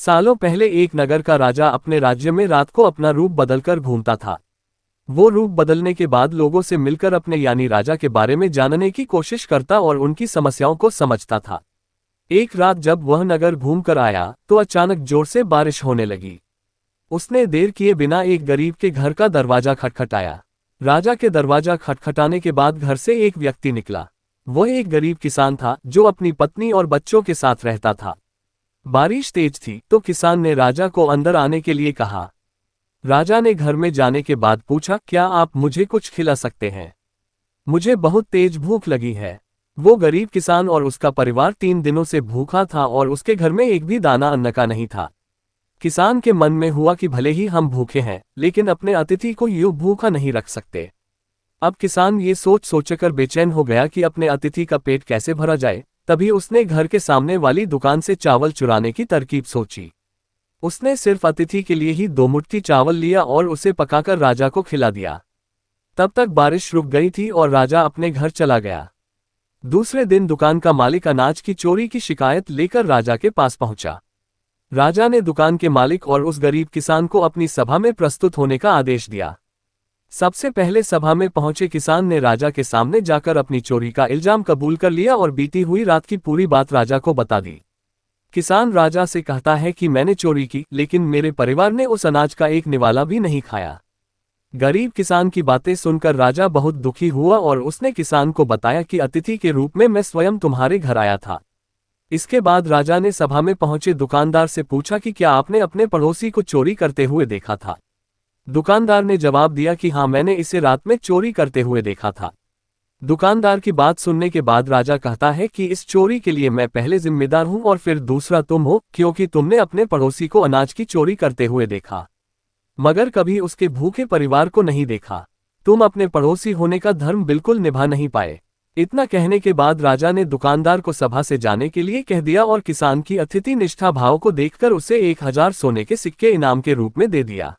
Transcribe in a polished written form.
सालों पहले एक नगर का राजा अपने राज्य में रात को अपना रूप बदलकर घूमता था। वो रूप बदलने के बाद लोगों से मिलकर अपने यानी राजा के बारे में जानने की कोशिश करता और उनकी समस्याओं को समझता था। एक रात जब वह नगर घूमकर आया तो अचानक जोर से बारिश होने लगी। उसने देर किए बिना एक गरीब के घर का दरवाजा खटखटाया। राजा के दरवाजा खटखटाने के बाद घर से एक व्यक्ति निकला। वह एक गरीब किसान था जो अपनी पत्नी और बच्चों के साथ रहता था। बारिश तेज थी तो किसान ने राजा को अंदर आने के लिए कहा। राजा ने घर में जाने के बाद पूछा, क्या आप मुझे कुछ खिला सकते हैं? मुझे बहुत तेज भूख लगी है। वो गरीब किसान और उसका परिवार 3 दिनों से भूखा था और उसके घर में एक भी दाना अन्न का नहीं था। किसान के मन में हुआ कि भले ही हम भूखे हैं, लेकिन अपने अतिथि को यूं भूखा नहीं रख सकते। अब किसान ये सोचकर बेचैन हो गया कि अपने अतिथि का पेट कैसे भरा जाए। तभी उसने घर के सामने वाली दुकान से चावल चुराने की तरकीब सोची। उसने सिर्फ अतिथि के लिए ही 2 मुट्ठी चावल लिया और उसे पकाकर राजा को खिला दिया। तब तक बारिश रुक गई थी और राजा अपने घर चला गया। दूसरे दिन दुकान का मालिक अनाज की चोरी की शिकायत लेकर राजा के पास पहुंचा। राजा ने दुकान के मालिक और उस गरीब किसान को अपनी सभा में प्रस्तुत होने का आदेश दिया। सबसे पहले सभा में पहुंचे किसान ने राजा के सामने जाकर अपनी चोरी का इल्जाम कबूल कर लिया और बीती हुई रात की पूरी बात राजा को बता दी। किसान राजा से कहता है कि मैंने चोरी की, लेकिन मेरे परिवार ने उस अनाज का एक निवाला भी नहीं खाया। गरीब किसान की बातें सुनकर राजा बहुत दुखी हुआ और उसने किसान को बताया कि अतिथि के रूप में मैं स्वयं तुम्हारे घर आया था। इसके बाद राजा ने सभा में पहुंचे दुकानदार से पूछा कि क्या आपने अपने पड़ोसी को चोरी करते हुए देखा था? दुकानदार ने जवाब दिया कि हाँ, मैंने इसे रात में चोरी करते हुए देखा था। दुकानदार की बात सुनने के बाद राजा कहता है कि इस चोरी के लिए मैं पहले जिम्मेदार हूं और फिर दूसरा तुम हो, क्योंकि तुमने अपने पड़ोसी को अनाज की चोरी करते हुए देखा, मगर कभी उसके भूखे परिवार को नहीं देखा। तुम अपने पड़ोसी होने का धर्म बिल्कुल निभा नहीं पाए। इतना कहने के बाद राजा ने दुकानदार को सभा से जाने के लिए कह दिया और किसान की अतिथि निष्ठा भाव को देखकर उसे 1000 सोने के सिक्के इनाम के रूप में दे दिया।